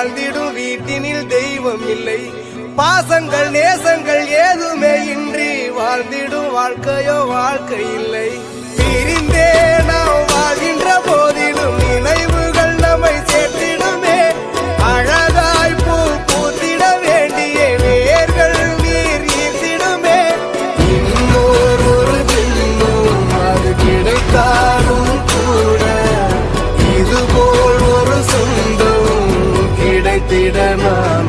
வாழ்ந்திடும் வீட்டினில் தெய்வம் இல்லை. பாசங்கள் நேசங்கள் ஏதுமே இன்றி வாழ்ந்திடும் வாழ்க்கையோ வாழ்க்கை இல்லை. பிரிந்தே நாம் வாழ்கின்ற போதிலும் நினைவுகள் நம்மை சேர்த்திடுமே. அழகாய் பூ பூத்திட வேண்டிய வேர்கள் நீர் ஈர்த்திடுமே. இன்னொரு ஜென்மம் அது கிடைத்தாலும் கூட இதுபோல் ஒரு சொந்தம் கிடைத்திட நான்